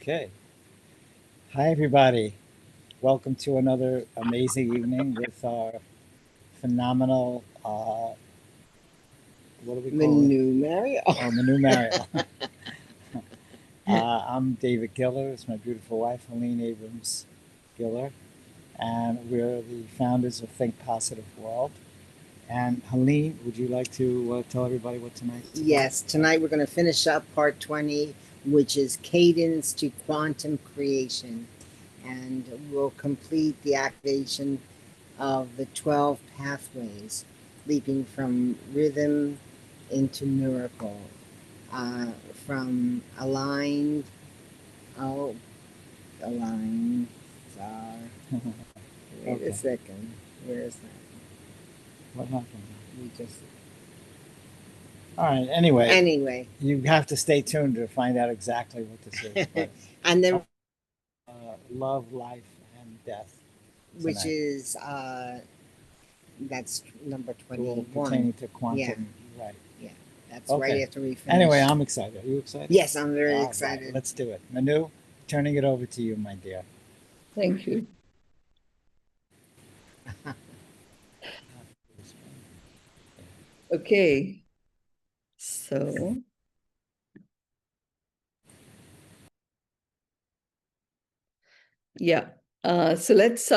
Okay. Hi, everybody. Welcome to another amazing evening with our phenomenal, what do we call it? Manu Mario. Oh, Manu Mario. I'm David Giller. It's my beautiful wife, Helene Abrams Giller. And we're the founders of Think Positive World. And Helene, would you like to tell everybody what tonight's about? Yes, tonight we're going to finish up part 20, which is Cadence to Quantum Creation. And we'll complete the activation of the 12 pathways, leaping from rhythm into miracle, from aligned, oh, aligned, wait Okay. a second, where is that? What happened? We just, All right. Anyway, anyway, you have to stay tuned to find out exactly what this is. But and then love, life, and death which tonight. is that's number All 21. pertaining to Yeah, quantum. Right. yeah, that's right Okay. after we finish. Anyway, I'm excited. Are you excited? Yes, I'm very All right, excited. let's do it. Manu, turning it over to you, my dear. Thank you. Okay. So, yeah. So let's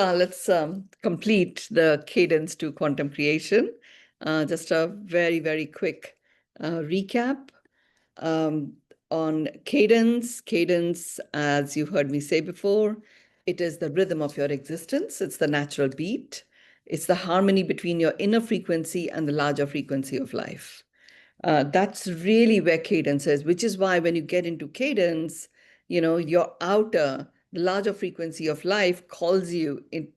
complete the cadence to quantum creation. Just a very, very quick recap on cadence. Cadence, as you've heard me say before, it is the rhythm of your existence. It's the natural beat. It's the harmony between your inner frequency and the larger frequency of life. That's really where cadence is, which is why when you get into cadence, your outer, the larger frequency of life calls you in,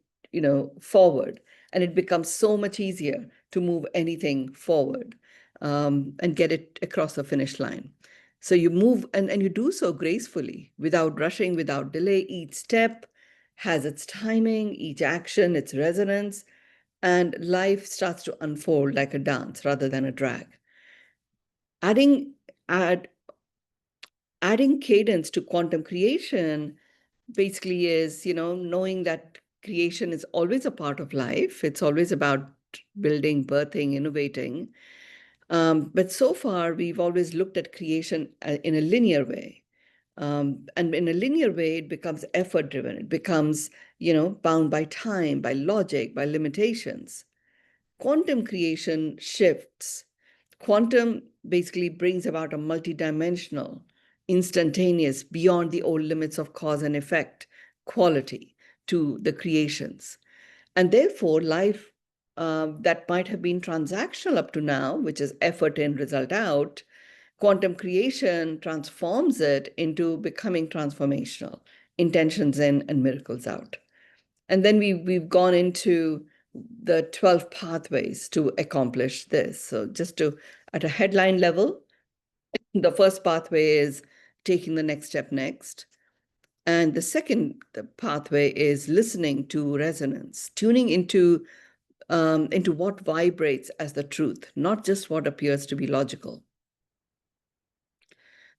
forward, and it becomes so much easier to move anything forward and get it across the finish line. So you move and you do so gracefully, without rushing, without delay. Each step has its timing, each action, its resonance, and life starts to unfold like a dance rather than a drag. Adding add adding cadence to quantum creation basically is, knowing that creation is always a part of life. It's always about building, birthing, innovating. But so far, we've always looked at creation in a linear way. And in a linear way, it becomes effort driven. It becomes, bound by time, by logic, by limitations. Quantum creation shifts. Quantum basically brings about a multidimensional, instantaneous, beyond the old limits of cause and effect quality to the creations. And therefore, life that might have been transactional up to now, which is effort in, result out, quantum creation transforms it into becoming transformational, intentions in and miracles out. And then we've gone into the 12 pathways to accomplish this. So just to, at a headline level, the first pathway is taking the next step next. And the second pathway is listening to resonance, tuning into what vibrates as the truth, not just what appears to be logical.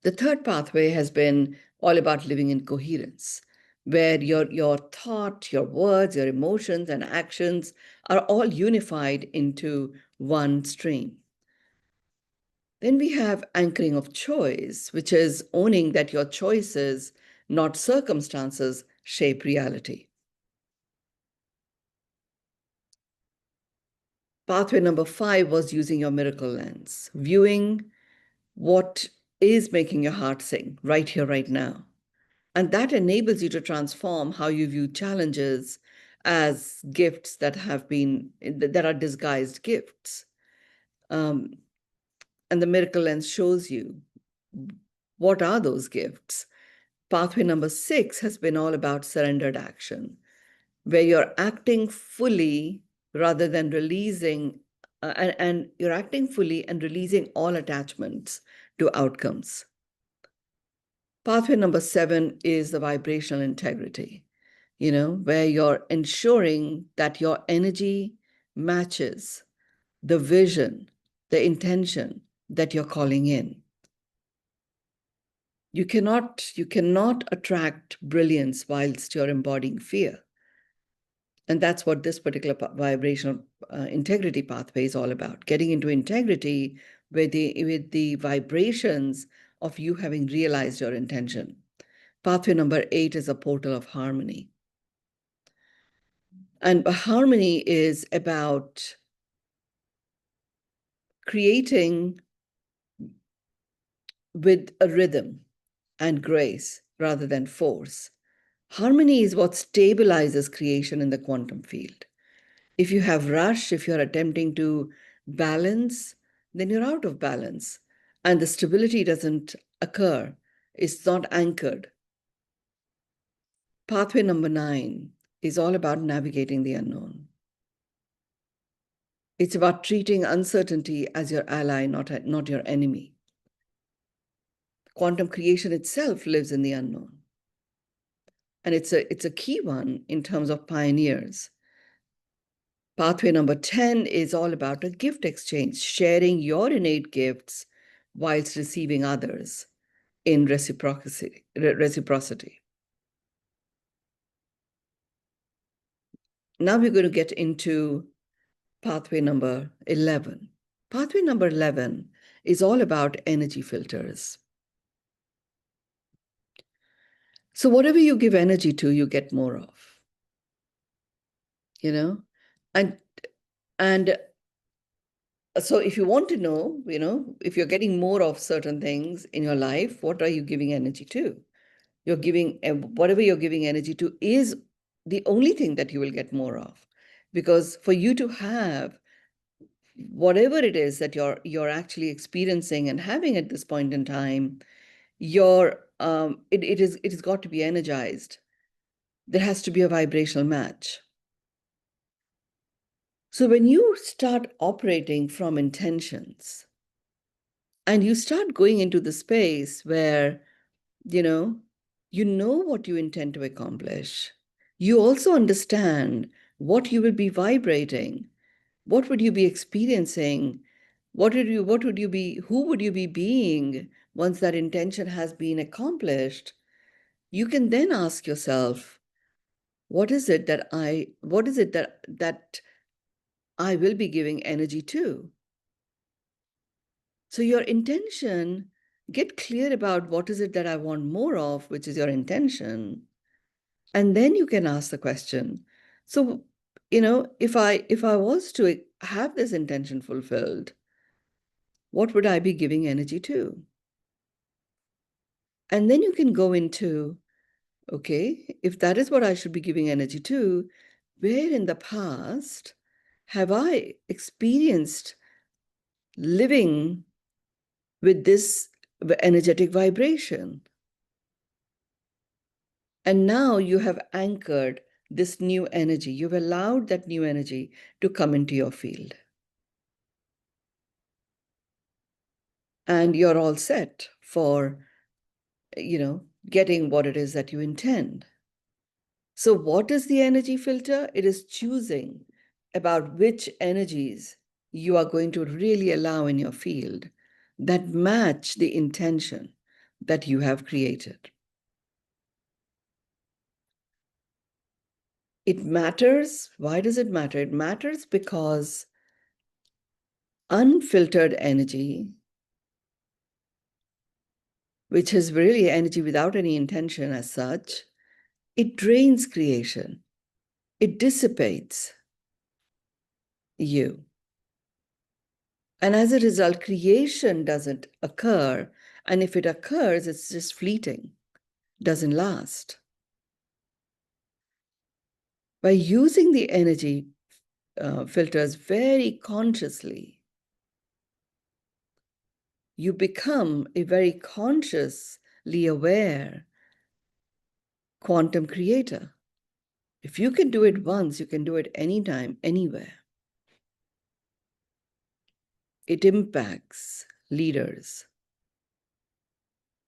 The third pathway has been all about living in coherence, where your thought, your words, your emotions, and actions are all unified into one stream. Then we have anchoring of choice, which is owning that your choices, not circumstances, shape reality. Pathway number 5 was using your miracle lens, viewing what is making your heart sing right here, right now. And that enables you to transform how you view challenges as gifts that are disguised gifts. And the miracle lens shows you what are those gifts. Pathway number 6 has been all about surrendered action, where you're acting fully rather than releasing, and you're acting fully and releasing all attachments to outcomes. Pathway number 7 is the vibrational integrity, where you're ensuring that your energy matches the vision, the intention that you're calling in. You cannot attract brilliance whilst you're embodying fear. And that's what this particular vibrational integrity pathway is all about, getting into integrity with the vibrations of you having realized your intention. Pathway number 8 is a portal of harmony. And harmony is about creating with a rhythm and grace rather than force. Harmony is what stabilizes creation in the quantum field. If you have rush, if you're attempting to balance, then you're out of balance. And the stability doesn't occur. It's not anchored. Pathway number 9 is all about navigating the unknown. It's about treating uncertainty as your ally, not your enemy. Quantum creation itself lives in the unknown. And it's a key one in terms of pioneers. Pathway number 10 is all about a gift exchange, sharing your innate gifts whilst receiving others in reciprocity. Now we're going to get into pathway number 11. Pathway number 11 is all about energy filters. So whatever you give energy to, you get more of. You know? And so if you want to know, if you're getting more of certain things in your life, what are you giving energy to? You're giving, whatever you're giving energy to is the only thing that you will get more of. Because for you to have whatever it is that you're actually experiencing and having at this point in time, it has got to be energized. There has to be a vibrational match. So when you start operating from intentions and you start going into the space where, you know what you intend to accomplish, you also understand what you will be vibrating, what would you be experiencing, who would you be being once that intention has been accomplished. You can then ask yourself, what is it that I will be giving energy to? So your intention, get clear about what is it that I want more of, which is your intention. And then you can ask the question. So, if I was to have this intention fulfilled, what would I be giving energy to? And then you can go into, okay, if that is what I should be giving energy to, where in the past have I experienced living with this energetic vibration? And now you have anchored this new energy. You've allowed that new energy to come into your field. And you're all set for, getting what it is that you intend. So what is the energy filter? It is choosing about which energies you are going to really allow in your field that match the intention that you have created. It matters. Why does it matter? It matters because unfiltered energy, which is really energy without any intention as such, it drains creation. It dissipates you. And as a result, creation doesn't occur. And if it occurs, it's just fleeting, doesn't last. By using the energy filters very consciously, you become a very consciously aware quantum creator. If you can do it once, you can do it anytime, anywhere. It impacts leaders.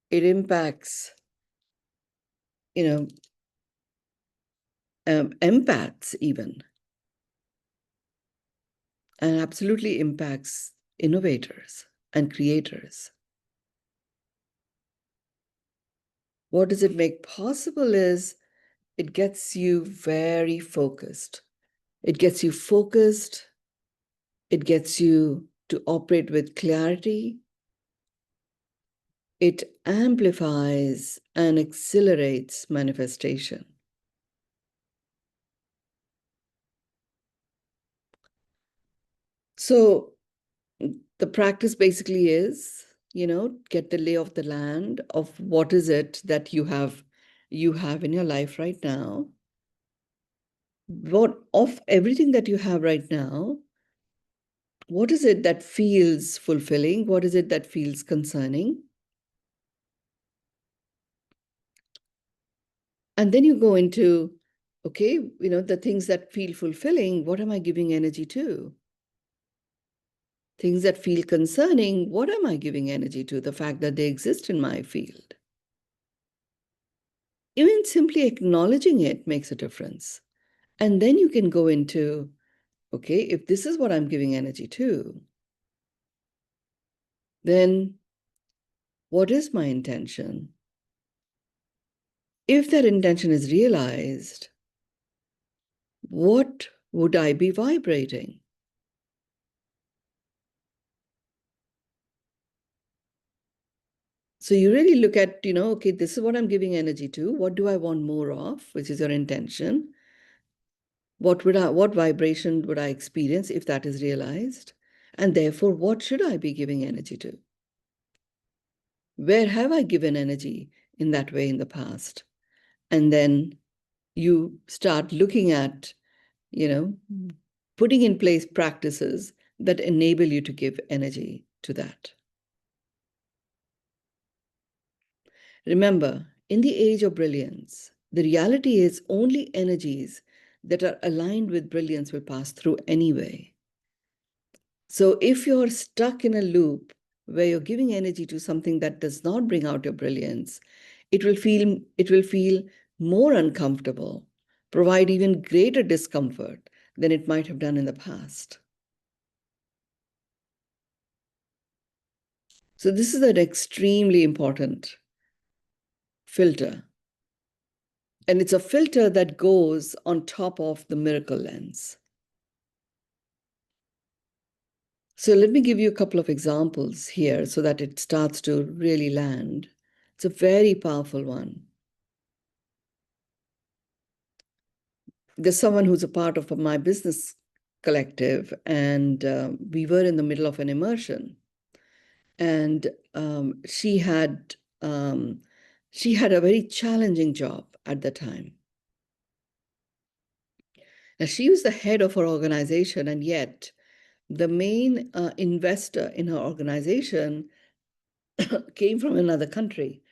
It impacts, empaths even, and absolutely impacts innovators and creators. What does it make possible is it gets you very focused. It gets you focused. It gets you to operate with clarity. It amplifies and accelerates manifestation. So the practice basically is, get the lay of the land of what is it that you have in your life right now. What of everything that you have right now, what is it that feels fulfilling? What is it that feels concerning? And then you go into, okay, the things that feel fulfilling, what am I giving energy to? Things that feel concerning, what am I giving energy to? The fact that they exist in my field. Even simply acknowledging it makes a difference. And then you can go into, okay, if this is what I'm giving energy to, then what is my intention? If that intention is realized, what would I be vibrating? So you really look at, okay, this is what I'm giving energy to. What do I want more of, which is your intention? What vibration would I experience if that is realized? And therefore, what should I be giving energy to? Where have I given energy in that way in the past? And then you start looking at, putting in place practices that enable you to give energy to that. Remember, in the age of brilliance, the reality is only energies that are aligned with brilliance will pass through anyway. So if you're stuck in a loop where you're giving energy to something that does not bring out your brilliance, it will feel more uncomfortable, provide even greater discomfort than it might have done in the past. So this is an extremely important filter. And it's a filter that goes on top of the miracle lens. So let me give you a couple of examples here so that it starts to really land. It's a very powerful one. There's someone who's a part of my business collective, and we were in the middle of an immersion. And she had a very challenging job at the time. Now, she was the head of her organization, and yet the main investor in her organization came from another country.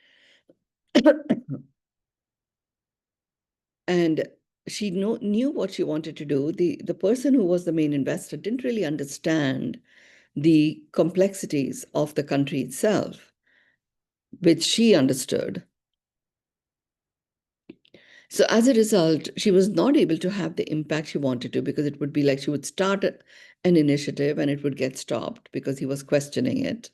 And she knew what she wanted to do. The person who was the main investor didn't really understand the complexities of the country itself, which she understood. So as a result, she was not able to have the impact she wanted to, because it would be like she would start an initiative and it would get stopped because he was questioning it.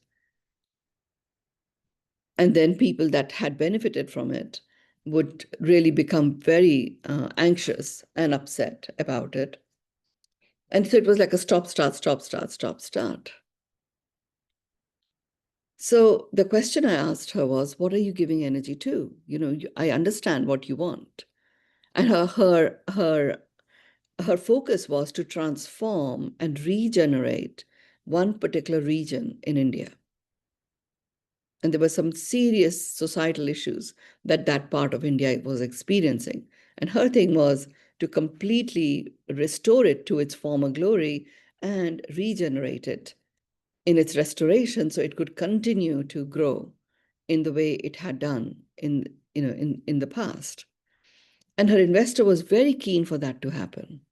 And then people that had benefited from it would really become very anxious and upset about it. And so it was like a stop, start, stop, start, stop, start. So the question I asked her was, what are you giving energy to? I understand what you want. And her focus was to transform and regenerate one particular region in India. And there were some serious societal issues that part of India was experiencing. And her thing was to completely restore it to its former glory and regenerate it in its restoration so it could continue to grow in the way it had done in the past. And her investor was very keen for that to happen.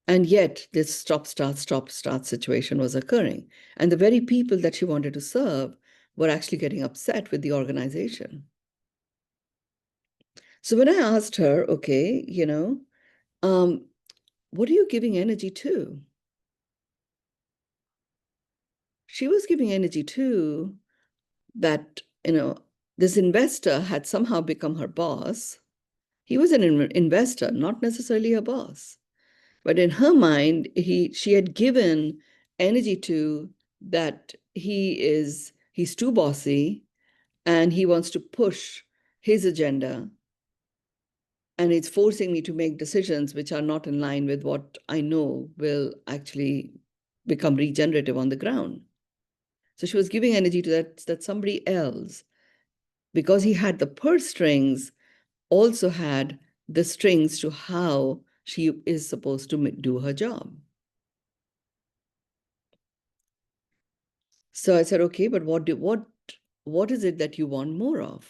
And yet this stop, start situation was occurring. And the very people that she wanted to serve were actually getting upset with the organization. So when I asked her, okay, what are you giving energy to? She was giving energy to that, this investor had somehow become her boss. He was an investor, not necessarily a boss. But in her mind, she had given energy to that he's too bossy and he wants to push his agenda. And it's forcing me to make decisions which are not in line with what I know will actually become regenerative on the ground. So she was giving energy to that somebody else, because he had the purse strings, also had the strings to how she is supposed to do her job. So I said, okay, but what is it that you want more of?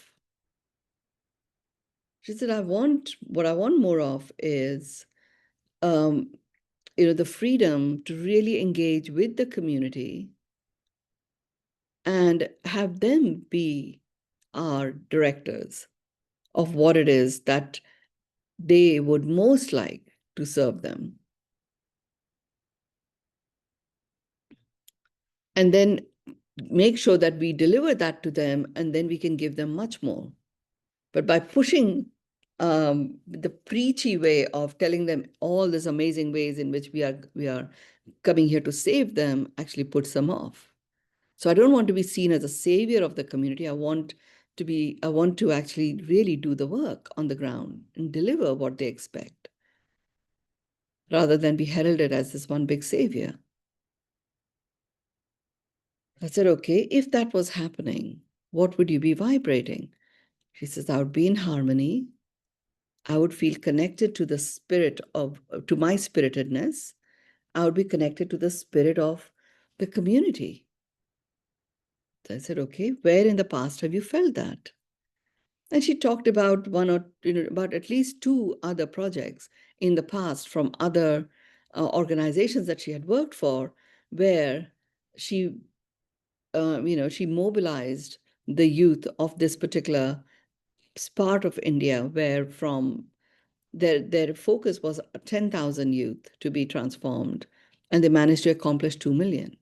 She said, what I want more of is, the freedom to really engage with the community and have them be our directors of what it is that they would most like to serve them. And then make sure that we deliver that to them, and then we can give them much more. But by pushing the preachy way of telling them all these amazing ways in which we are coming here to save them, actually puts them off. So I don't want to be seen as a savior of the community. I want to actually really do the work on the ground and deliver what they expect, rather than be heralded as this one big savior. I said, okay, if that was happening, what would you be vibrating? She says, I would be in harmony. I would feel connected to the to my spiritedness. I would be connected to the spirit of the community. So I said, okay, where in the past have you felt that? And she talked about about at least two other projects in the past from other organizations that she had worked for, where she, she mobilized the youth of this particular part of India, where from their focus was 10,000 youth to be transformed, and they managed to accomplish 2 million.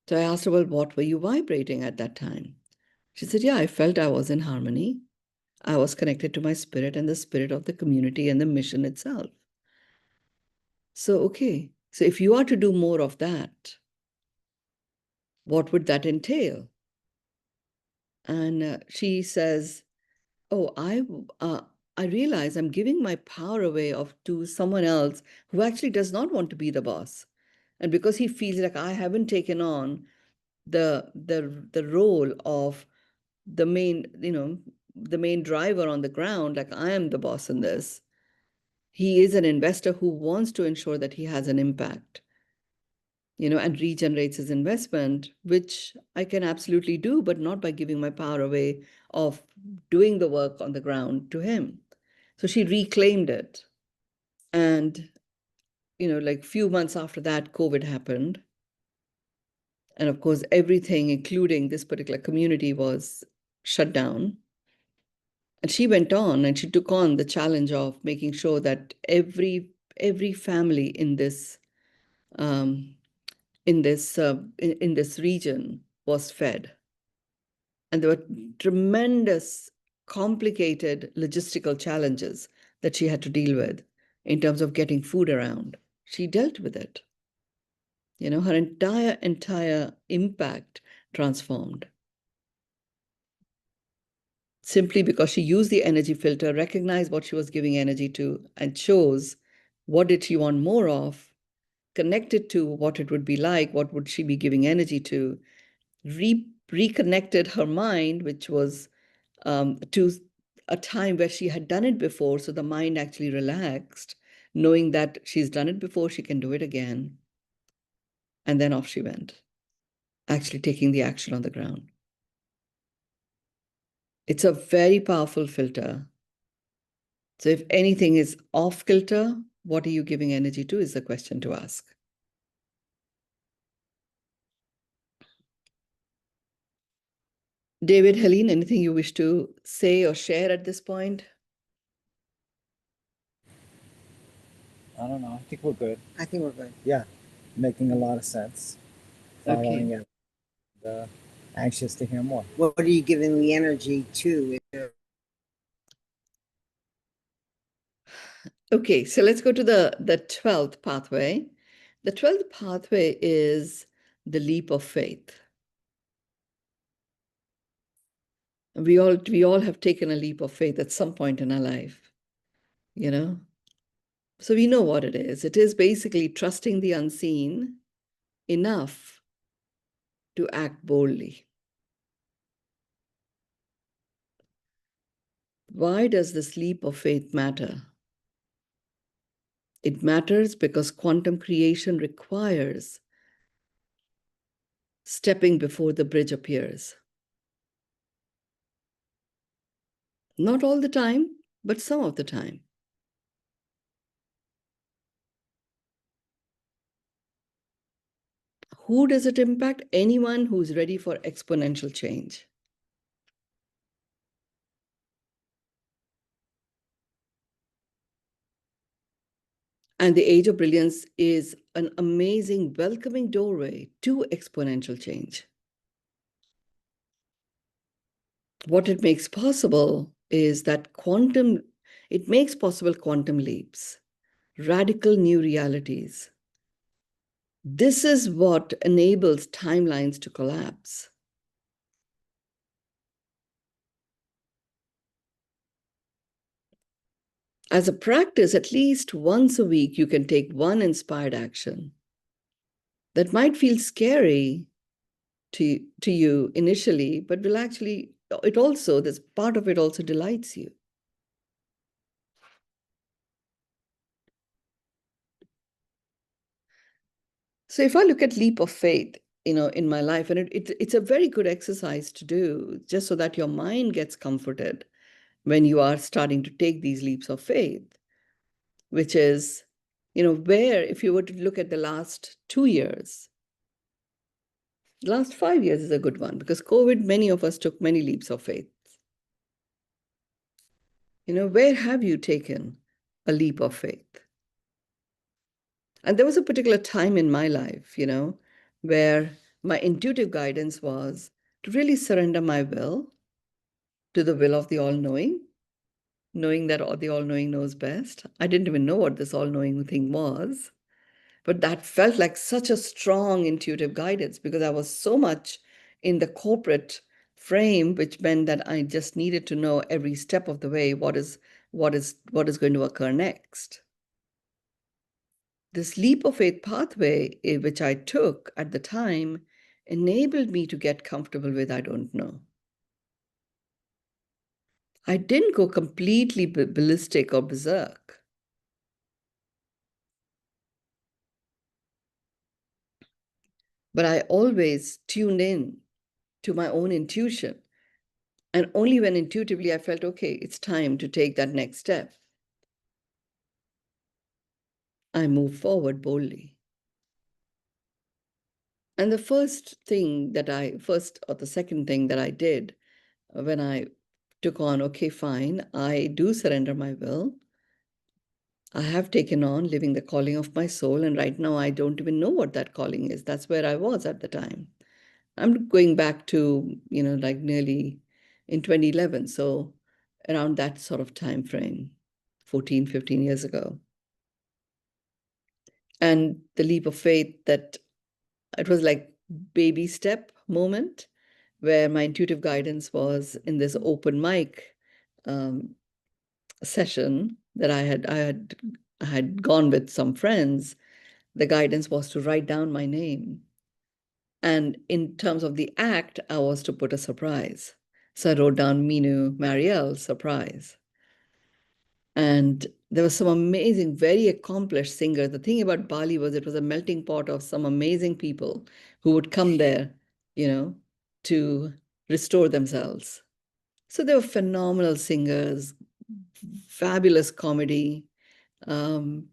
So I asked her, well, what were you vibrating at that time? She said, yeah, I felt I was in harmony. I was connected to my spirit and the spirit of the community and the mission itself. So, okay, so if you are to do more of that, what would that entail? And she says, oh, I realize I'm giving my power away to someone else who actually does not want to be the boss. And because he feels like I haven't taken on the role of the main driver on the ground, like I am the boss in this. He is an investor who wants to ensure that he has an impact, and regenerates his investment, which I can absolutely do, but not by giving my power away of doing the work on the ground to him. So she reclaimed it. And, like few months after that, COVID happened. And of course, everything, including this particular community, was shut down. And she went on and she took on the challenge of making sure that every family in this in this region was fed. And there were tremendous, complicated logistical challenges that she had to deal with in terms of getting food around. She dealt with it. Her entire impact transformed, simply because she used the energy filter, recognized what she was giving energy to, and chose what did she want more of, connected to what it would be like, what would she be giving energy to, reconnected her mind, which was to a time where she had done it before. So the mind actually relaxed, knowing that she's done it before, she can do it again. And then off she went, actually taking the action on the ground. It's a very powerful filter. So if anything is off kilter, what are you giving energy to is the question to ask. David, Helene, anything you wish to say or share at this point? I don't know. I think we're good. I think we're good. Yeah, making a lot of sense. Following it. Anxious to hear more. What are you giving the energy to? Okay, so let's go to the 12th pathway. The 12th pathway is the leap of faith. We all have taken a leap of faith at some point in our life, you know? So we know what it is. It is basically trusting the unseen enough to act boldly. Why does this leap of faith matter? It matters because quantum creation requires stepping before the bridge appears. Not all the time, but some of the time. Who does it impact? Anyone who's ready for exponential change. And the Age of Brilliance is an amazing, welcoming doorway to exponential change. What it makes possible is that it makes possible quantum leaps, radical new realities. This is what enables timelines to collapse. As a practice, at least once a week, you can take one inspired action that might feel scary to you initially, but will actually, this part of it also delights you. So if I look at leap of faith, in my life, and it's a very good exercise to do, just so that your mind gets comforted when you are starting to take these leaps of faith, which is, where if you were to look at the last 2 years, the last 5 years is a good one, because COVID, many of us took many leaps of faith. Where have you taken a leap of faith? And there was a particular time in my life, where my intuitive guidance was to really surrender my will to the will of the all-knowing, knowing that the all-knowing knows best. I didn't even know what this all-knowing thing was, but that felt like such a strong intuitive guidance, because I was so much in the corporate frame, which meant that I just needed to know every step of the way what is going to occur next. This leap of faith pathway, which I took at the time, enabled me to get comfortable with I don't know. I didn't go completely ballistic or berserk. But I always tuned in to my own intuition. And only when intuitively I felt, okay, it's time to take that next step, I moved forward boldly. And the second thing that I did when I took on, okay, fine, I do surrender my will. I have taken on living the calling of my soul. And right now, I don't even know what that calling is. That's where I was at the time. I'm going back to, like nearly in 2011. So around that sort of time frame, 14, 15 years ago. And the leap of faith, that it was like baby step moment, where my intuitive guidance was in this open mic session that I had gone with some friends. The guidance was to write down my name. And in terms of the act, I was to put a surprise. So I wrote down Minu Marielle, surprise. And there was some amazing, very accomplished singers. The thing about Bali was it was a melting pot of some amazing people who would come there, to restore themselves. So they were phenomenal singers, fabulous comedy, and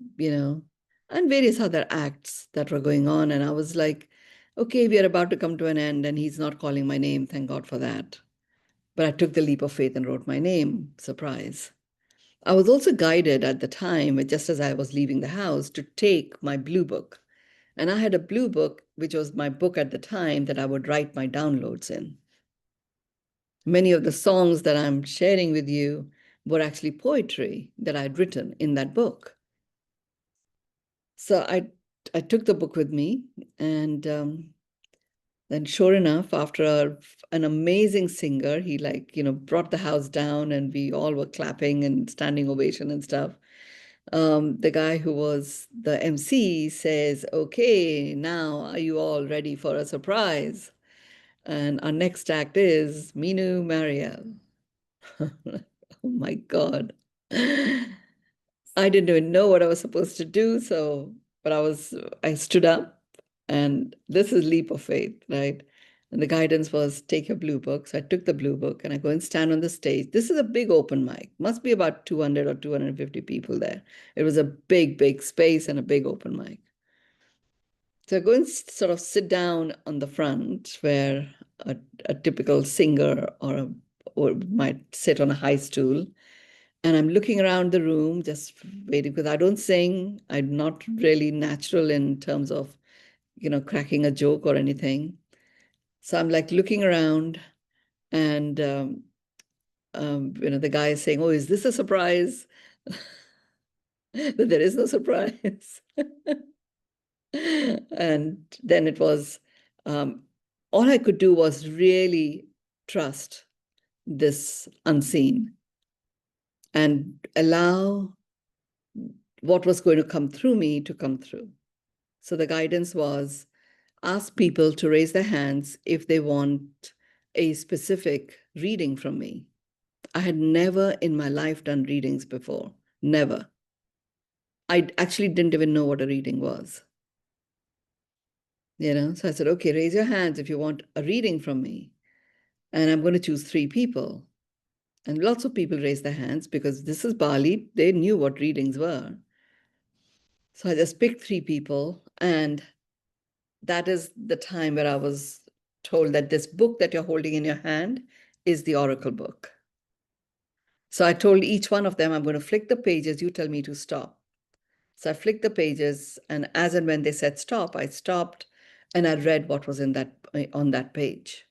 various other acts that were going on. And I was like, okay, we are about to come to an end, and he's not calling my name. Thank God for that. But I took the leap of faith and wrote my name. Surprise. I was also guided at the time, just as I was leaving the house, to take my blue book And I had a blue book, which was my book at the time that I would write my downloads in. Many of the songs that I'm sharing with you were actually poetry that I'd written in that book. So I took the book with me, and then sure enough, after an amazing singer, he brought the house down, and we all were clapping and standing ovation and stuff. The guy who was the MC says, "Okay, now are you all ready for a surprise? And our next act is Minu Mariel." Oh my God. I didn't even know what I was supposed to do. But I stood up, and this is leap of faith, right? And the guidance was take your blue book. So I took the blue book and I go and stand on the stage. This is a big open mic, must be about 200 or 250 people there. It was a big, big space and a big open mic. So I go and sort of sit down on the front where a typical singer or might sit on a high stool. And I'm looking around the room, just waiting, because I don't sing. I'm not really natural in terms of, cracking a joke or anything. So I'm like looking around, and the guy is saying, "Oh, is this a surprise?" But there is no surprise. And then it was, all I could do was really trust this unseen and allow what was going to come through me to come through. So the guidance was ask people to raise their hands if they want a specific reading from me. I had never in my life done readings before, never. I actually didn't even know what a reading was. So I said, okay, raise your hands if you want a reading from me. And I'm going to choose 3 people. And lots of people raised their hands because this is Bali. They knew what readings were. So I just picked 3 people. And that is the time where I was told that this book that you're holding in your hand is the oracle book. So I told each one of them, I'm going to flick the pages. You tell me to stop. So I flicked the pages. And as and when they said stop, I stopped. And I read what was on that page.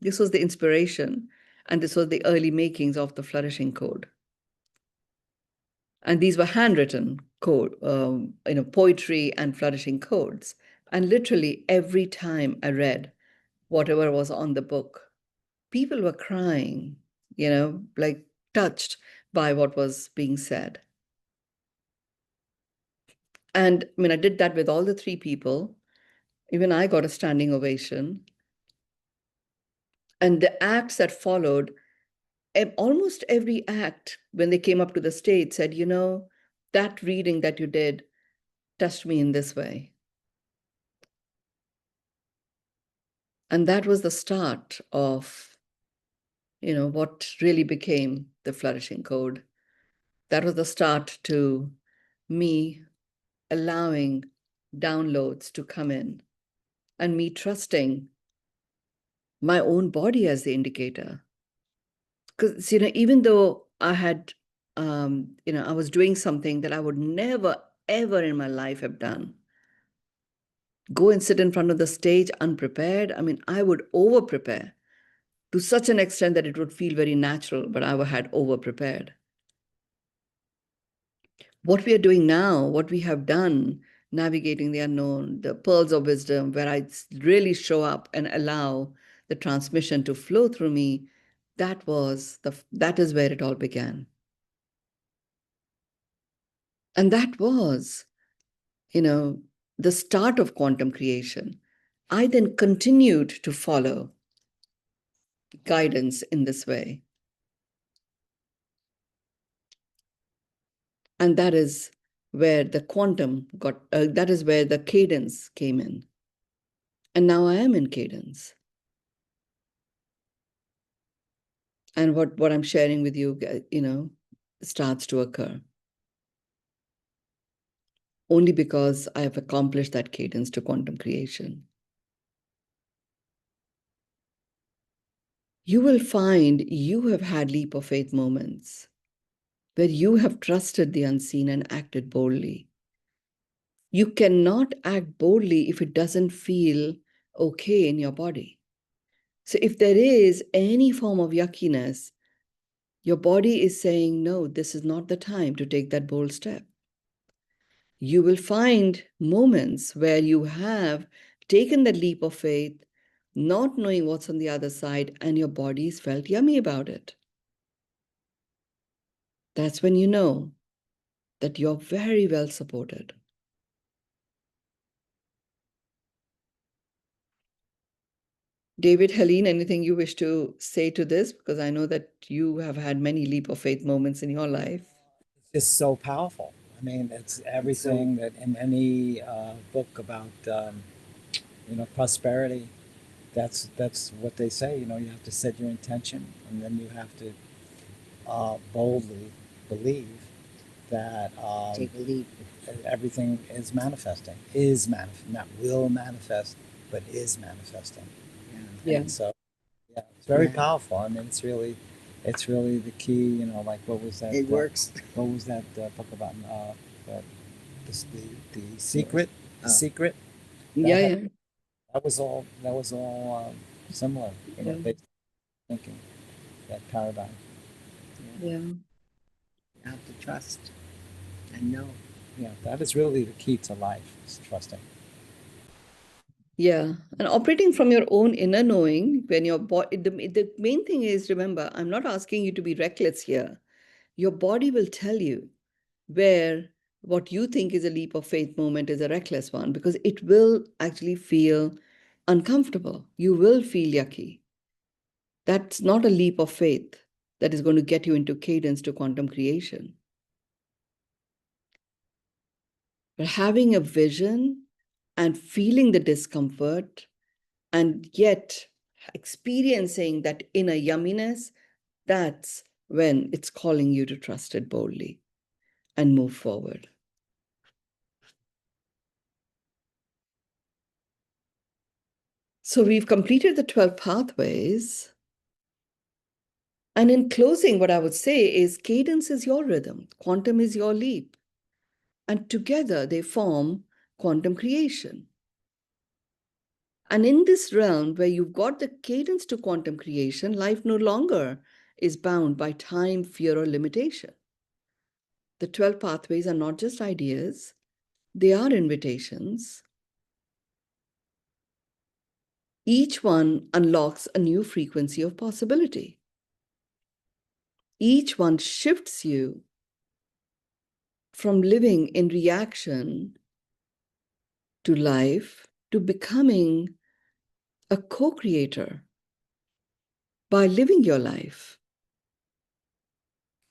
This was the inspiration, and this was the early makings of the flourishing code. And these were handwritten code, poetry and flourishing codes. And literally every time I read whatever was on the book, people were crying, like touched by what was being said. And I did that with all the 3 people. Even I got a standing ovation. And the acts that followed, almost every act, when they came up to the stage, said, that reading that you did touched me in this way. And that was the start of, what really became the Flourishing Code. That was the start to me allowing downloads to come in and me trusting my own body as the indicator. Because, even though I had, I was doing something that I would never, ever in my life have done. Go and sit in front of the stage unprepared. I would over-prepare to such an extent that it would feel very natural, but I had over-prepared. What we are doing now, what we have done, navigating the unknown, the pearls of wisdom, where I really show up and allow the transmission to flow through me, that is where it all began. And that was, the start of quantum creation. I then continued to follow guidance in this way. And that is where the that is where the cadence came in. And now I am in cadence. And what I'm sharing with you, starts to occur. Only because I have accomplished that cadence to quantum creation. You will find you have had leap of faith moments where you have trusted the unseen and acted boldly. You cannot act boldly if it doesn't feel okay in your body. So if there is any form of yuckiness, your body is saying, no, this is not the time to take that bold step. You will find moments where you have taken that leap of faith, not knowing what's on the other side, and your body's felt yummy about it. That's when you know that you're very well supported. David, Helene, anything you wish to say to this? Because I know that you have had many leap of faith moments in your life. It's just so powerful. I mean, it's everything that in any book about prosperity. That's what they say. You have to set your intention, and then you have to boldly believe that Take a leap. everything is manifesting, not will manifest, but is manifesting. Yeah. And so, yeah, it's very Yeah. powerful. I mean, it's really the key. Like what was that? It works. What was that book about? The secret. The Oh. secret. Yeah, yeah. That was all. Similar. Yeah. Based on thinking, that paradigm. Yeah. You have to trust and know. Yeah, that is really the key to life, is trusting. Yeah. And operating from your own inner knowing, when your body, the main thing is, remember, I'm not asking you to be reckless here. Your body will tell you where what you think is a leap of faith moment is a reckless one, because it will actually feel uncomfortable. You will feel yucky. That's not a leap of faith that is going to get you into cadence to quantum creation. But having a vision and feeling the discomfort and yet experiencing that inner yumminess, that's when it's calling you to trust it boldly and move forward. So we've completed the 12 pathways. And in closing, what I would say is cadence is your rhythm, quantum is your leap. And together they form quantum creation. And in this realm where you've got the cadence to quantum creation, life no longer is bound by time, fear, or limitation. The 12 pathways are not just ideas, they are invitations. Each one unlocks a new frequency of possibility. Each one shifts you from living in reaction to life to becoming a co-creator by living your life.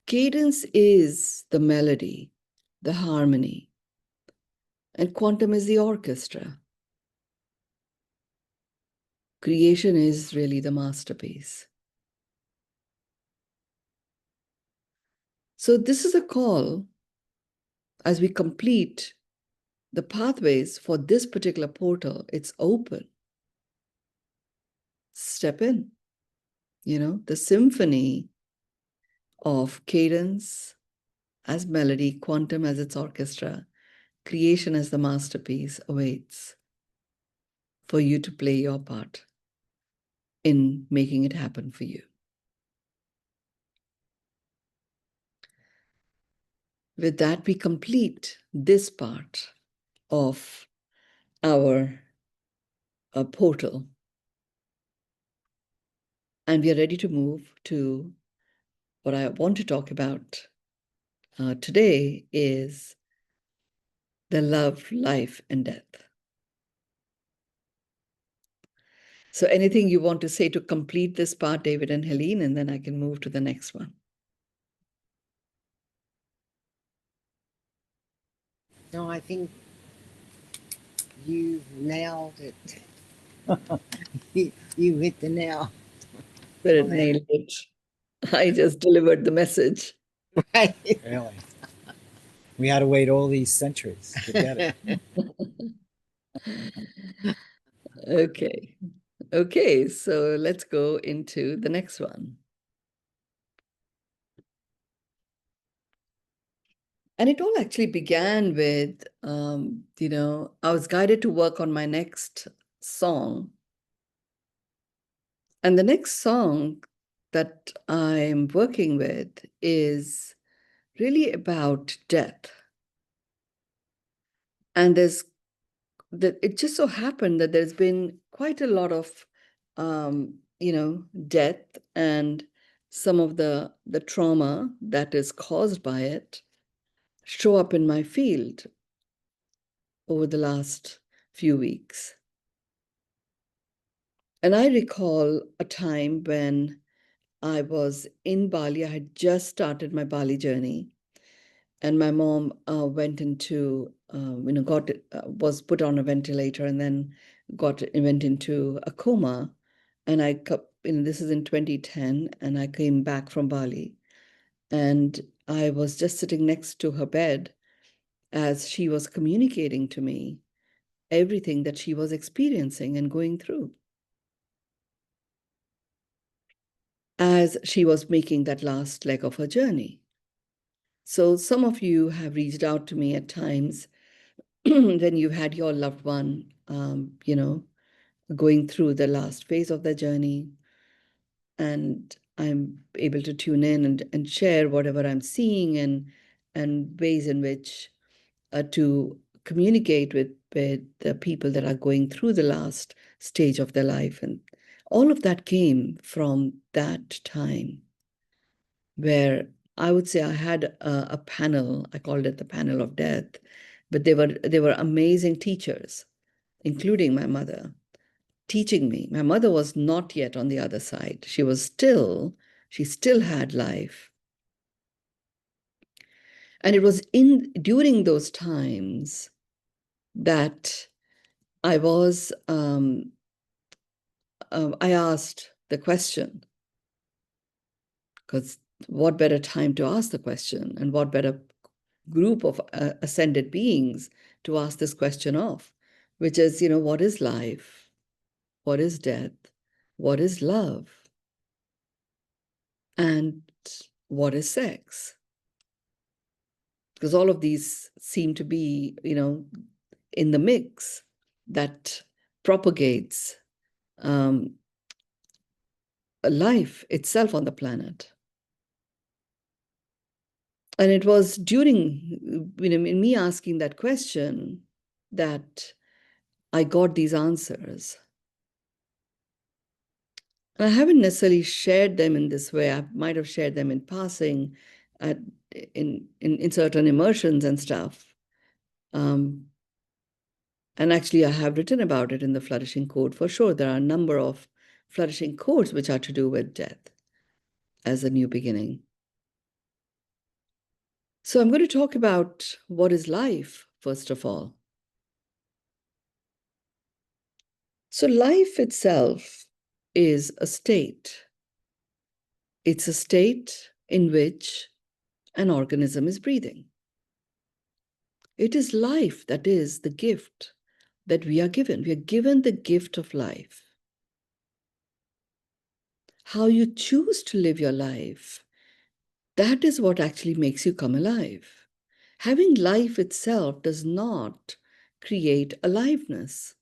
Cadence is the melody, the harmony, and quantum is the orchestra. Creation is really the masterpiece. So this is a call as we complete the pathways for this particular portal. It's open. Step in. The symphony of cadence as melody, quantum as its orchestra, creation as the masterpiece awaits for you to play your part in making it happen for you. With that, we complete this part of our portal. And we are ready to move to what I want to talk about today is the love, life, and death. So anything you want to say to complete this part, David and Helene, and then I can move to the next one. No, I think you've nailed it. you hit the nail. Spirit nailed it. I just delivered the message. Right. Really. We had to wait all these centuries to get it. Okay. Okay, so let's go into the next one. And it all actually began with, I was guided to work on my next song. And the next song that I'm working with is really about death. And it just so happened that there's been quite a lot of, death and some of the trauma that is caused by it show up in my field over the last few weeks. And I recall a time when I was in Bali. I had just started my Bali journey, and my mom went into, was put on a ventilator and then went into a coma. And this is in 2010, and I came back from Bali, and I was just sitting next to her bed as she was communicating to me everything that she was experiencing and going through as she was making that last leg of her journey. So some of you have reached out to me at times when you had your loved one, going through the last phase of their journey. And I'm able to tune in and share whatever I'm seeing and ways in which to communicate with the people that are going through the last stage of their life. And all of that came from that time where I would say I had a panel. I called it the panel of death, but they were amazing teachers, including my mother, teaching me. My mother was not yet on the other side. She still had life. And it was during those times that I was, I asked the question, because what better time to ask the question, and what better group of ascended beings to ask this question of, which is, what is life? What is death? What is love? And what is sex? Because all of these seem to be, in the mix that propagates life itself on the planet. And it was during, in me asking that question that I got these answers. And I haven't necessarily shared them in this way. I might have shared them in passing in certain immersions and stuff. And actually, I have written about it in the Flourishing Code for sure. There are a number of flourishing codes which are to do with death as a new beginning. So I'm going to talk about what is life, first of all. So life itself is a state. It's a state in which an organism is breathing. It is life that is the gift that we are given. We are given the gift of life. How you choose to live your life, that is what actually makes you come alive. Having life itself does not create aliveness.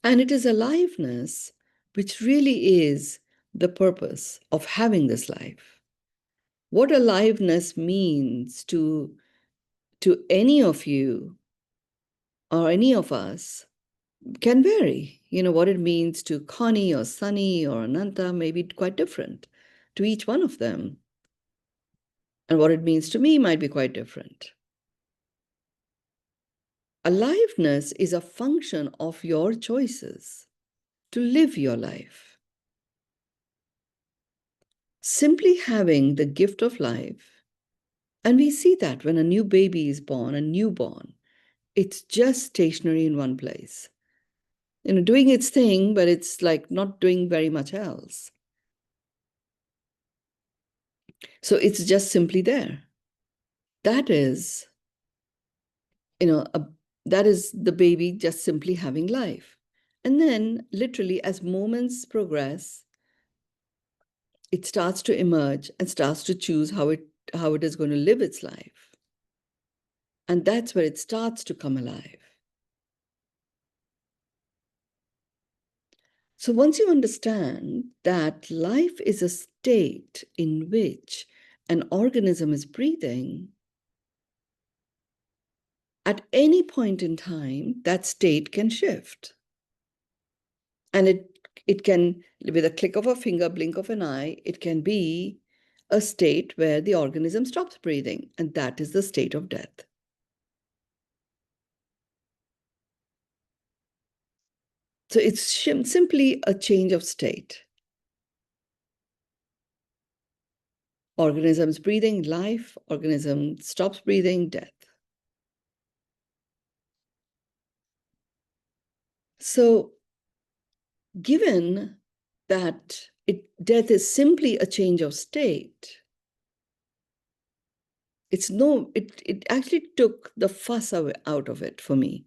And it is aliveness which really is the purpose of having this life. What aliveness means to any of you or any of us can vary. What it means to Connie or Sunny or Ananta may be quite different to each one of them. And what it means to me might be quite different. Aliveness is a function of your choices to live your life. Simply having the gift of life, and we see that when a new baby is born, a newborn, it's just stationary in one place. Doing its thing, but it's like not doing very much else. So it's just simply there. That is, that is the baby just simply having life. And then literally as moments progress, it starts to emerge and starts to choose how it is going to live its life. And that's where it starts to come alive. So once you understand that life is a state in which an organism is breathing, at any point in time, that state can shift. And it can, with a click of a finger, blink of an eye, it can be a state where the organism stops breathing, and that is the state of death. So it's simply a change of state. Organisms breathing, life; organism stops breathing, death. So given that death is simply a change of state, it actually took the fuss out of it for me.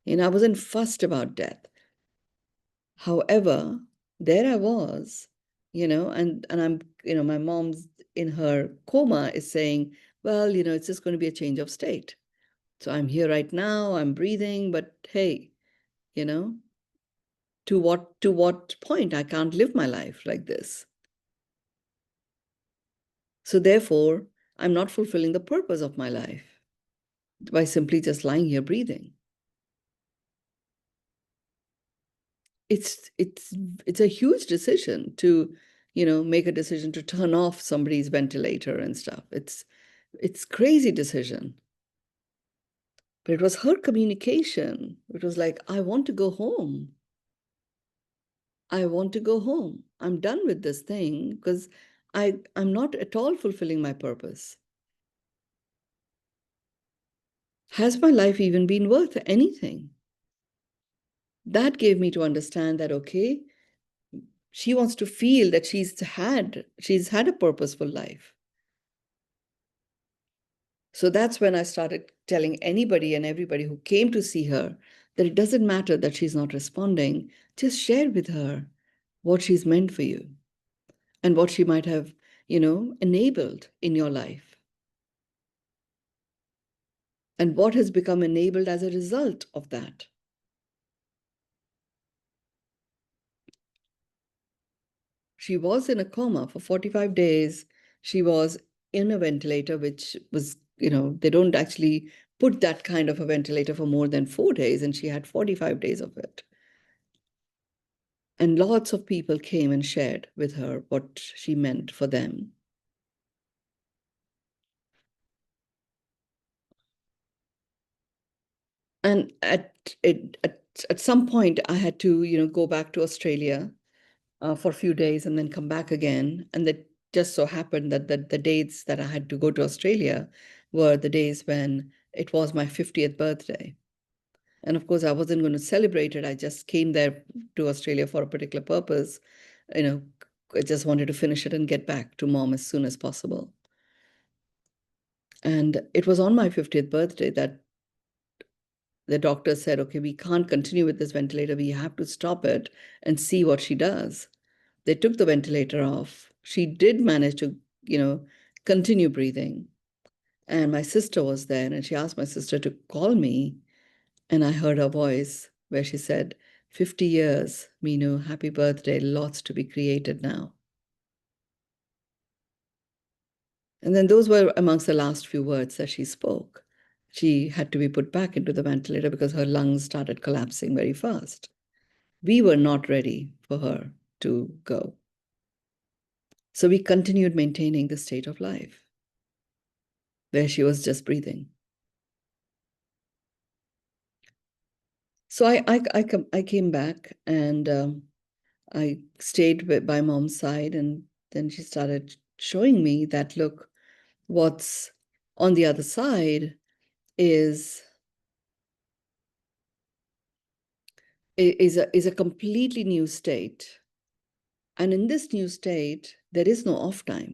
I wasn't fussed about death. However, there I was, and I'm, my mom's in her coma is saying, well, it's just going to be a change of state. So I'm here right now, I'm breathing, but hey, to what point? I can't live my life like this. So therefore, I'm not fulfilling the purpose of my life by simply just lying here breathing. It's a huge decision to, make a decision to turn off somebody's ventilator and stuff. It's crazy decision. But it was her communication. It was like, I want to go home. I want to go home. I'm done with this thing because I'm not at all fulfilling my purpose. Has my life even been worth anything? That gave me to understand that, okay, she wants to feel that she's had a purposeful life. So that's when I started telling anybody and everybody who came to see her that it doesn't matter that she's not responding. Just share with her what she's meant for you and what she might have, enabled in your life. And what has become enabled as a result of that. She was in a coma for 45 days. She was in a ventilator, which was, they don't actually put that kind of a ventilator for more than 4 days, and she had 45 days of it. And lots of people came and shared with her what she meant for them. And at some point, I had to, go back to Australia for a few days and then come back again. And that just so happened that the dates that I had to go to Australia were the days when it was my 50th birthday. And of course, I wasn't going to celebrate it. I just came there to Australia for a particular purpose. I just wanted to finish it and get back to mom as soon as possible. And it was on my 50th birthday that the doctor said, okay, we can't continue with this ventilator. We have to stop it and see what she does. They took the ventilator off. She did manage to, continue breathing. And my sister was there, and she asked my sister to call me. And I heard her voice where she said, 50 years, Meenu, happy birthday, lots to be created now. And then those were amongst the last few words that she spoke. She had to be put back into the ventilator because her lungs started collapsing very fast. We were not ready for her to go. So we continued maintaining the state of life where she was just breathing. So I came back and I stayed by mom's side, and then she started showing me that, look, what's on the other side is a completely new state. And in this new state, there is no off time.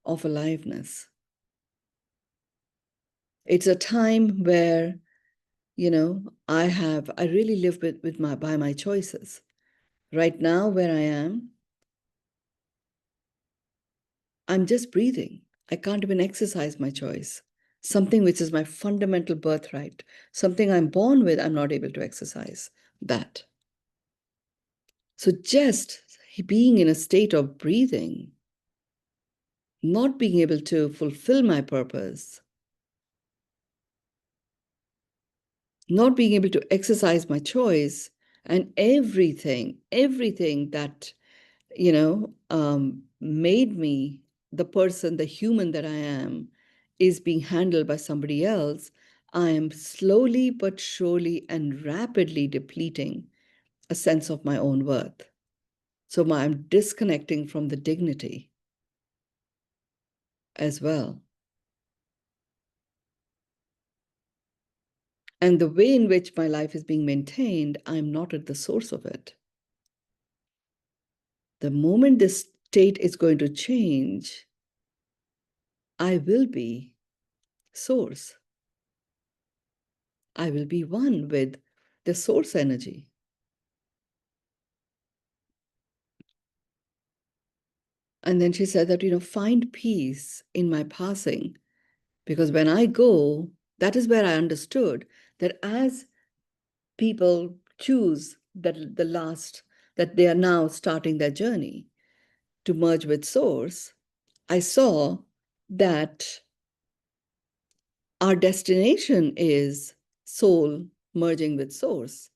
Of aliveness. It's a time where, I really live by my choices. Right now, where I am, I'm just breathing. I can't even exercise my choice. Something which is my fundamental birthright, something I'm born with, I'm not able to exercise that. So just being in a state of breathing, not being able to fulfill my purpose, not being able to exercise my choice, and everything that made me the person, the human that I am, is being handled by somebody else. I am slowly but surely and rapidly depleting a sense of my own worth. So I'm disconnecting from the dignity as well. And the way in which my life is being maintained, I'm not at the source of it. The moment this state is going to change, I will be source. I will be one with the source energy. And then she said that, find peace in my passing. Because when I go, that is where I understood that as people choose that that they are now starting their journey to merge with source, I saw that our destination is soul merging with source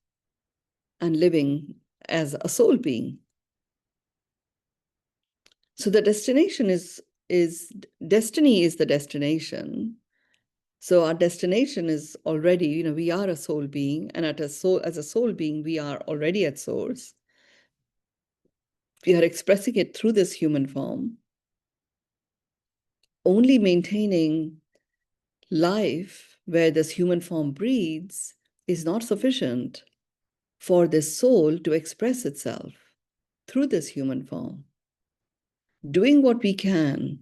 and living as a soul being. So the destination is destiny is the destination. So our destination is already, we are a soul being, and as a soul being, we are already at source. We are expressing it through this human form. Only maintaining life where this human form breathes is not sufficient for this soul to express itself through this human form. Doing what we can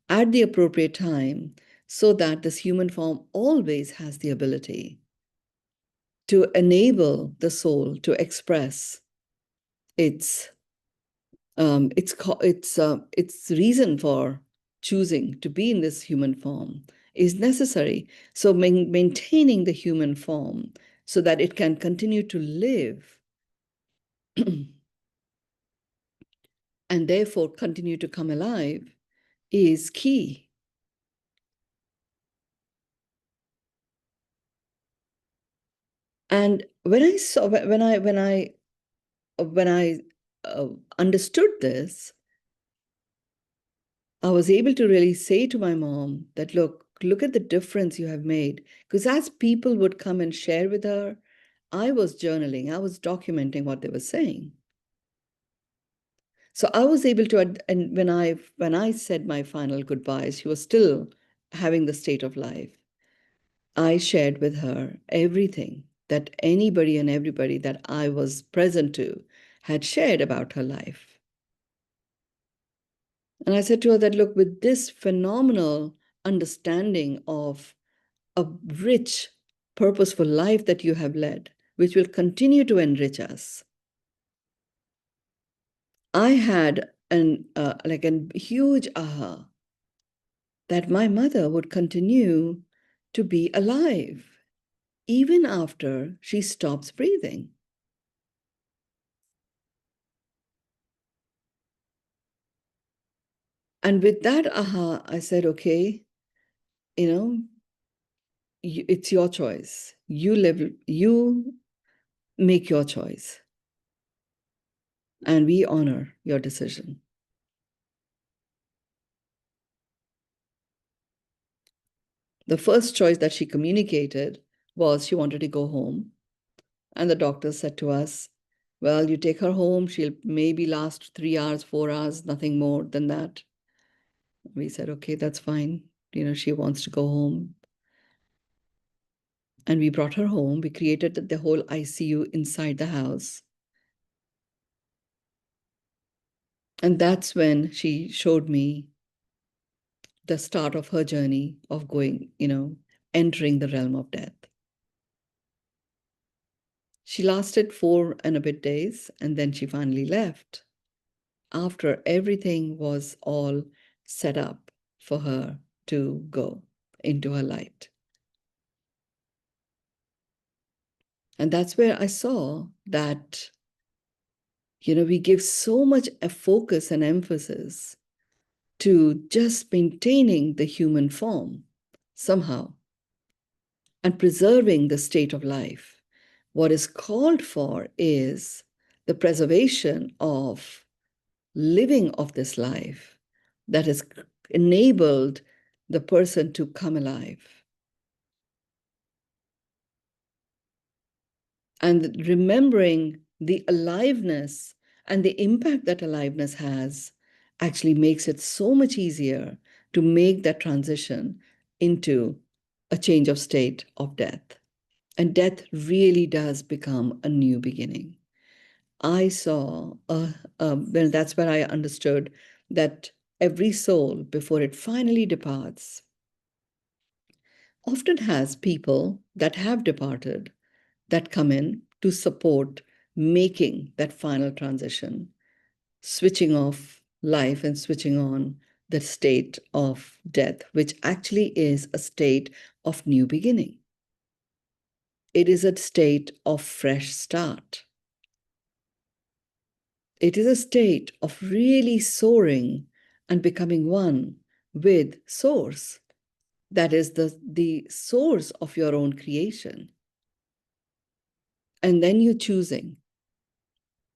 at the appropriate time so that this human form always has the ability to enable the soul to express its reason for choosing to be in this human form is necessary. So maintaining the human form so that it can continue to live and therefore continue to come alive is key. And when I understood this, I was able to really say to my mom that, look at the difference you have made. Because as people would come and share with her, I was journaling, I was documenting what they were saying. So I was able to, and when I said my final goodbyes, she was still having the state of life. I shared with her everything that anybody and everybody that I was present to had shared about her life. And I said to her that, look, with this phenomenal understanding of a rich, purposeful life that you have led, which will continue to enrich us, I had a huge aha that my mother would continue to be alive even after she stops breathing. And with that aha, I said, okay, it's your choice. You make your choice. And we honor your decision. The first choice that she communicated was she wanted to go home. And the doctor said to us, well, you take her home, she'll maybe last 3 hours, 4 hours, nothing more than that. We said, okay, that's fine. She wants to go home. And we brought her home. We created the whole ICU inside the house. And that's when she showed me the start of her journey of going, entering the realm of death. She lasted 4 and a bit days, and then she finally left after everything was all set up for her to go into her light. And that's where I saw that, we give so much a focus and emphasis to just maintaining the human form somehow and preserving the state of life. What is called for is the preservation of living of this life that has enabled the person to come alive. And remembering the aliveness and the impact that aliveness has actually makes it so much easier to make that transition into a change of state of death. And death really does become a new beginning. I saw, well, that's when I understood that every soul, before it finally departs, often has people that have departed that come in to support making that final transition, switching off life and switching on the state of death, which actually is a state of new beginning. It is a state of fresh start. It is a state of really soaring and becoming one with Source. That is the source of your own creation. And then you choosing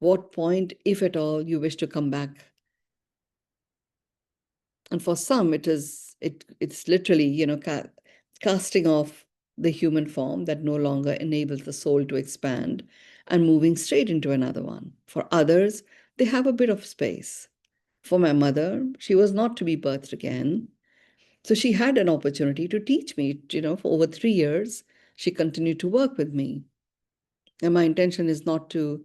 what point, if at all, you wish to come back. And for some, it's literally, casting off the human form that no longer enables the soul to expand and moving straight into another one. For others, they have a bit of space. For my mother, she was not to be birthed again. So she had an opportunity to teach me, for over 3 years. She continued to work with me. And my intention is not to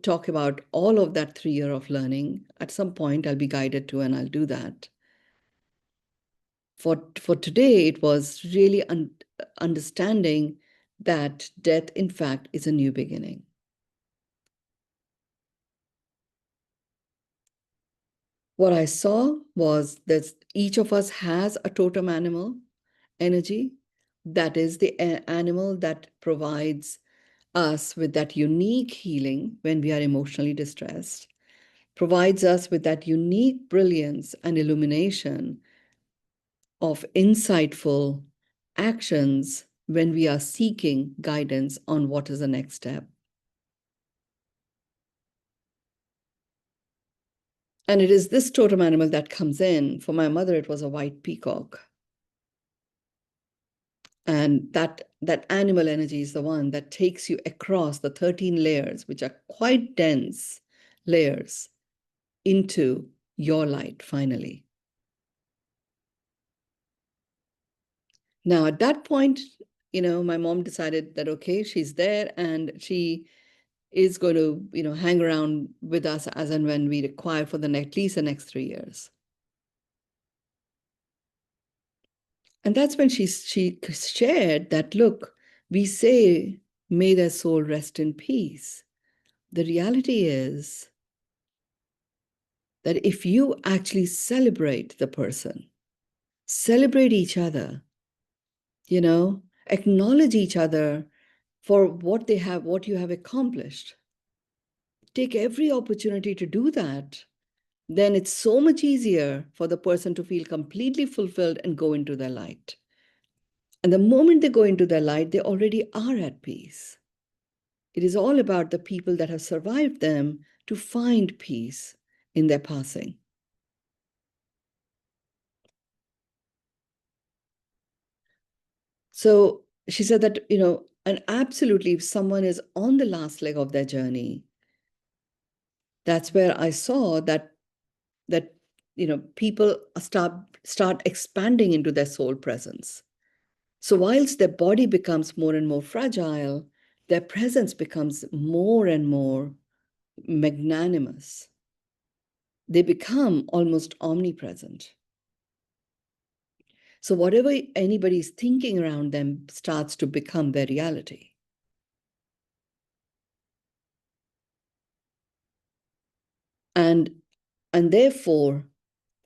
talk about all of that 3 year of learning. At some point, I'll be guided to, and I'll do that. For today, it was really understanding that death, in fact, is a new beginning. What I saw was that each of us has a totem animal energy. That is the animal that provides us with that unique healing when we are emotionally distressed, provides us with that unique brilliance and illumination of insightful actions when we are seeking guidance on what is the next step. And it is this totem animal that comes in. For my mother, it was a white peacock. And that animal energy is the one that takes you across the 13 layers, which are quite dense layers, into your light finally. Now, at that point, my mom decided that, okay, she's there and she is going to, hang around with us as and when we require for at least the next 3 years. And that's when she shared that, look, we say, may their soul rest in peace. The reality is that if you actually celebrate the person, celebrate each other, acknowledge each other for what they have, what you have accomplished, take every opportunity to do that, then it's so much easier for the person to feel completely fulfilled and go into their light. And the moment they go into their light, they already are at peace. It is all about the people that have survived them to find peace in their passing. So she said that, and absolutely, if someone is on the last leg of their journey, that's where I saw that people start expanding into their soul presence. So whilst their body becomes more and more fragile, their presence becomes more and more magnanimous. They become almost omnipresent. So whatever anybody's thinking around them starts to become their reality. And therefore,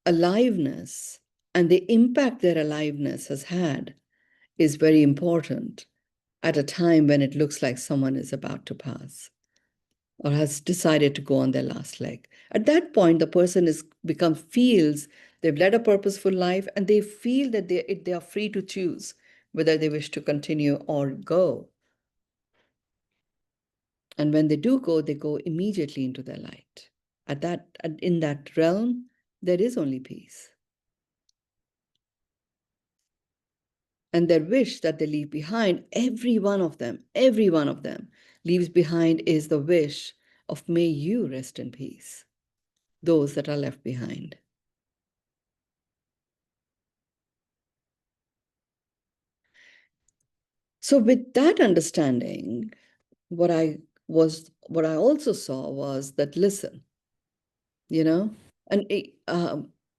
aliveness and the impact their aliveness has had is very important at a time when it looks like someone is about to pass or has decided to go on their last leg. At that point, the person feels they've led a purposeful life, and they feel that they are free to choose whether they wish to continue or go. And when they do go, they go immediately into their light. In that realm, there is only peace. And their wish that they leave behind, every one of them leaves behind is the wish of, may you rest in peace, those that are left behind. So with that understanding, what I also saw was that, listen, and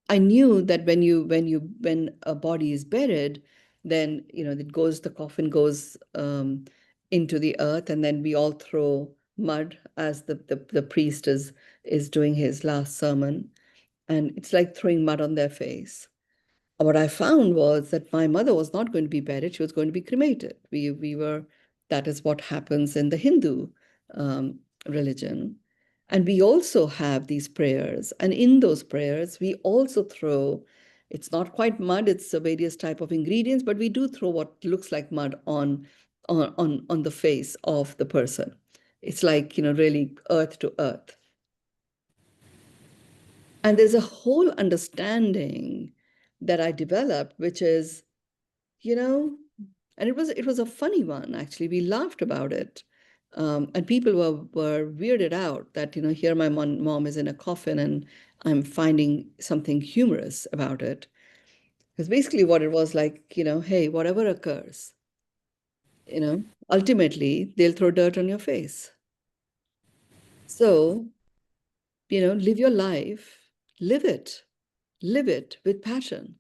I knew that when a body is buried, then the coffin goes into the earth, and then we all throw mud as the priest is doing his last sermon, and it's like throwing mud on their face. What I found was that my mother was not going to be buried; she was going to be cremated. That is what happens in the Hindu um, religion. And we also have these prayers. And in those prayers, we also throw, it's not quite mud, it's a various type of ingredients, but we do throw what looks like mud on the face of the person. It's like, really earth to earth. And there's a whole understanding that I developed, which is, and it was a funny one, actually. We laughed about it. And people were weirded out that, here my mom is in a coffin and I'm finding something humorous about it. Because basically what it was like, hey, whatever occurs, ultimately they'll throw dirt on your face. So, live your life, live it with passion.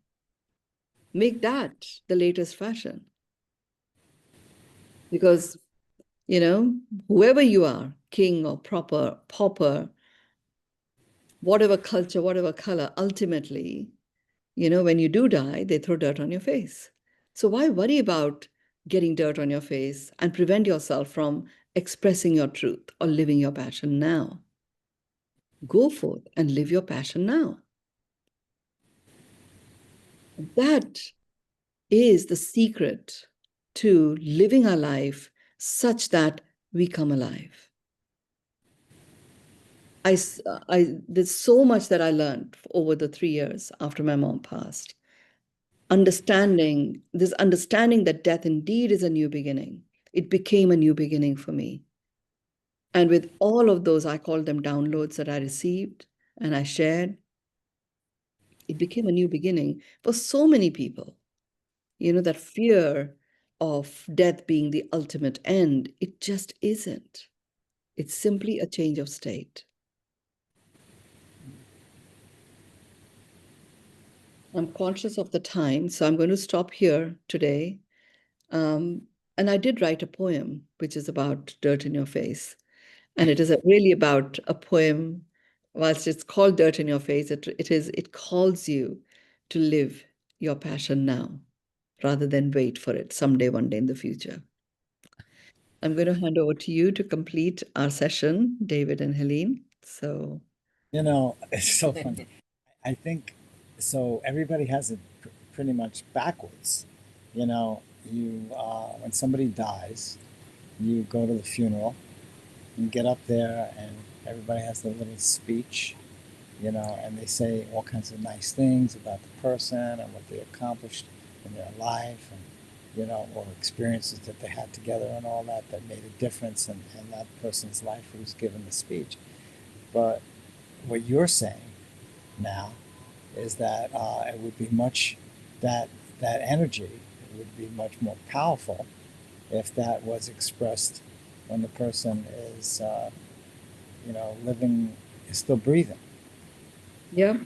Make that the latest fashion. Because, whoever you are, king or pauper, whatever culture, whatever color, ultimately, when you do die, they throw dirt on your face. So why worry about getting dirt on your face and prevent yourself from expressing your truth or living your passion now? Go forth and live your passion now. That is the secret to living our life such that we come alive. There's so much that I learned over the 3 years after my mom passed. Understanding that death indeed is a new beginning. It became a new beginning for me. And with all of those, I call them downloads that I received and I shared, it became a new beginning for so many people. That fear of death being the ultimate end, it just isn't. It's simply a change of state. I'm conscious of the time, so I'm going to stop here today. And I did write a poem, which is about dirt in your face. And it is really about a poem, whilst it's called Dirt in Your Face, it calls you to live your passion now, rather than wait for it someday, one day in the future. I'm going to hand over to you to complete our session, David and Helene. So, It's so funny. I think so. Everybody has it pretty much backwards. When somebody dies, you go to the funeral, you get up there, and everybody has their little speech, and they say all kinds of nice things about the person and what they accomplished in their life, and or experiences that they had together and all that made a difference in that person's life who's given the speech. But what you're saying now is that it would be that energy would be much more powerful if that was expressed when the person is living, is still breathing. yeah.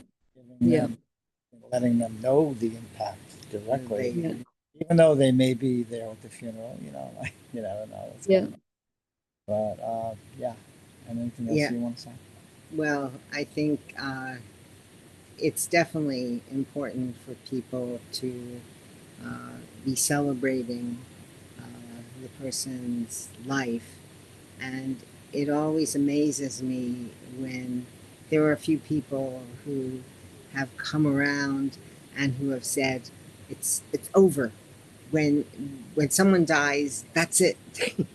Letting them know the impact directly, Yeah. even though they may be there at the funeral. You never know what's Yeah. going on. But yeah, and anything else you want to say? Well, I think it's definitely important for people to be celebrating the person's life. And it always amazes me when there are a few people who have come around and who have said it's over. When someone dies, that's it.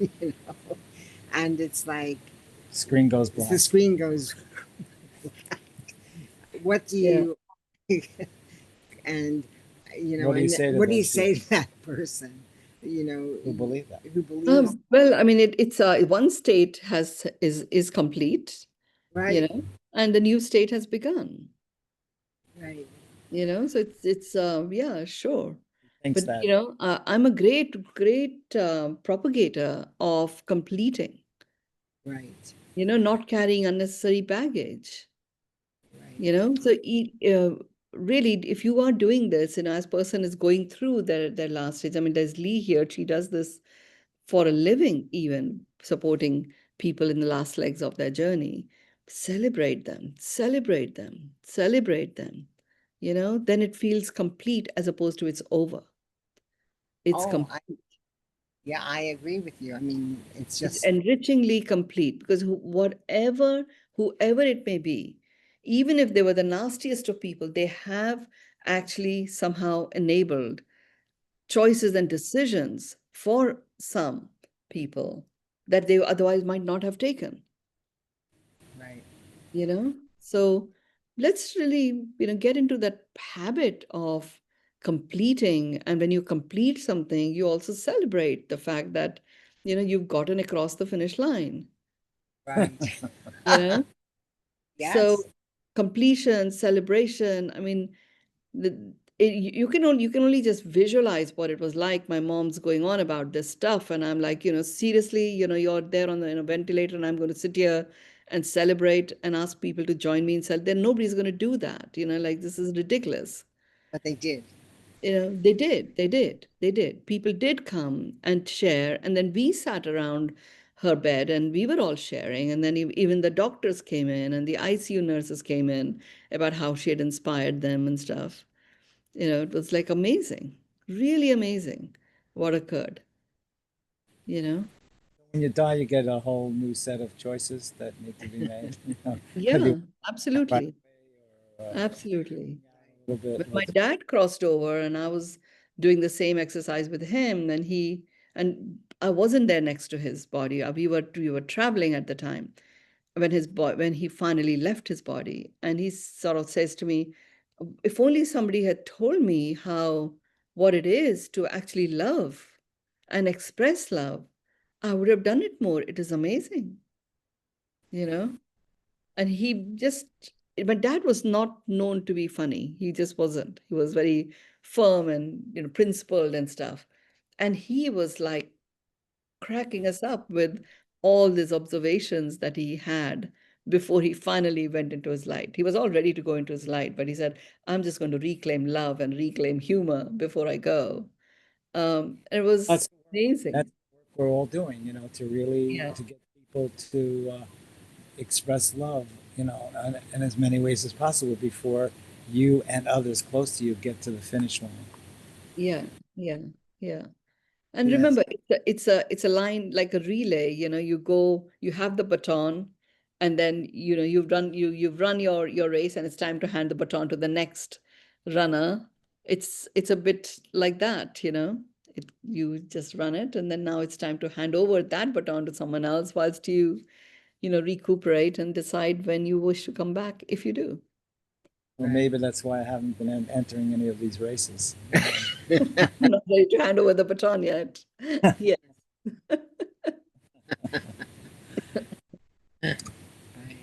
You know? And it's like Screen goes black. the screen goes. What do Yeah. you and you know What do you and say to what do you those say people to that person? You know, who believe that? who believes Well, I mean, it's one state is complete, you right, know, and the new state has begun, right. you know. So it's yeah, sure. Thinks But that. you know, I'm a great propagator of completing, Right, you know, not carrying unnecessary baggage, right. you know. So really, if you are doing this, you know, as person is going through their last stage. I mean, there's Lee here. She does this for a living, even supporting people in the last legs of their journey. Celebrate them, celebrate them, celebrate them. You know, then it feels complete as opposed to it's over. It's Oh, complete. yeah, I agree with you. I mean, it's It's just enrichingly complete because whoever it may be, even if they were the nastiest of people, they have actually somehow enabled choices and decisions for some people that they otherwise might not have taken, right. you know? So let's really, you know, get into that habit of completing. And when you complete something, you also celebrate the fact that, you know, you've gotten across the finish line, Right. you know? Yes, So completion, celebration, I mean, you can only just visualize what it was like. My mom's going on about this stuff, and I'm like, you know, seriously, you know, you're there on the in a ventilator, and I'm going to sit here and celebrate and ask people to join me and celebrate. Then nobody's going to do that, you know, like this is ridiculous. but they did. You know, they did. People did come and share, and then we sat around her bed and we were all sharing, and then even the doctors came in and the ICU nurses came in about how she had inspired them and stuff. You know, it was like amazing, really amazing what occurred, you know? When you die, you get a whole new set of choices that need to be made. You know, have you Yeah, right absolutely. away or Absolutely. a little When bit? my Let's dad crossed over and I was doing the same exercise with him, and I wasn't there next to his body. We were traveling at the time when he finally left his body, and he sort of says to me, if only somebody had told me how what it is to actually love and express love, I would have done it more. It is amazing, you know? And my dad was not known to be funny. He just wasn't. He was very firm and, you know, principled and stuff. And he was like cracking us up with all these observations that he had before he finally went into his light. He was all ready to go into his light, but he said, I'm just going to reclaim love and reclaim humor before I go. It was that's the work. That's amazing. the work we're all doing. You know, to really Yeah. to get people to express love. You know, in as many ways as possible before you and others close to you get to the finish line. Yeah. Yeah. Yeah. And Yes, remember, it's a line like a relay, you know, you have the baton, and then, you know, you've run your race, and it's time to hand the baton to the next runner. It's a bit like that, you know. You just run it, and then now it's time to hand over that baton to someone else whilst you recuperate and decide when you wish to come back, if you do. Well, right. maybe that's why I haven't been entering any of these races. Not ready to hand over the baton yet. Yeah. Right.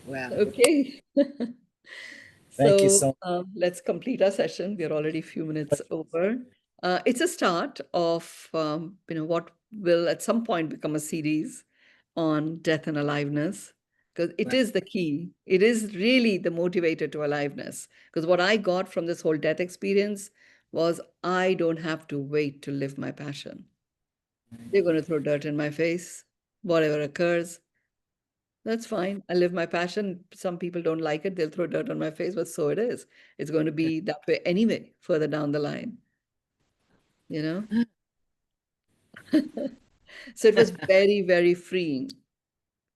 Well, Okay. Thank you So so let's complete our session. We're already a few minutes much. over. It's a start of what will at some point become a series on death and aliveness, because it right, is the key. It is really the motivator to aliveness. Because what I got from this whole death experience was I don't have to wait to live my passion. right. They're going to throw dirt in my face, whatever occurs. That's fine. I live my passion. Some people don't like it. They'll throw dirt on my face, but so it is. It's going to be that way anyway, further down the line, you know? So it was very, very freeing.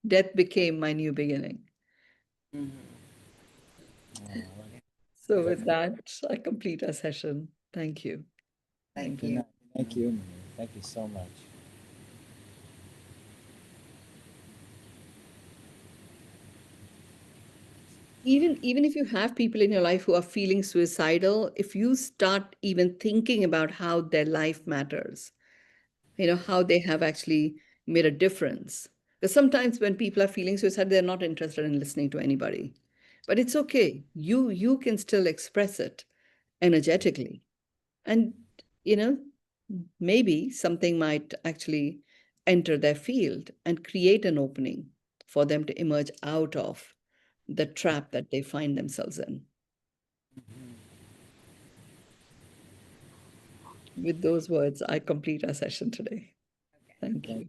Death became my new beginning. Mhm. Oh, So with that, I complete our session. Thank you. Thank good you. night. Thank you, Mary. Thank you so much. Even if you have people in your life who are feeling suicidal, if you start even thinking about how their life matters, how they have actually made a difference. Because sometimes when people are feeling suicide, they're not interested in listening to anybody. But it's okay. You can still express it energetically. And you know, maybe something might actually enter their field and create an opening for them to emerge out of the trap that they find themselves in. With those words, I complete our session today. Thank Thank you.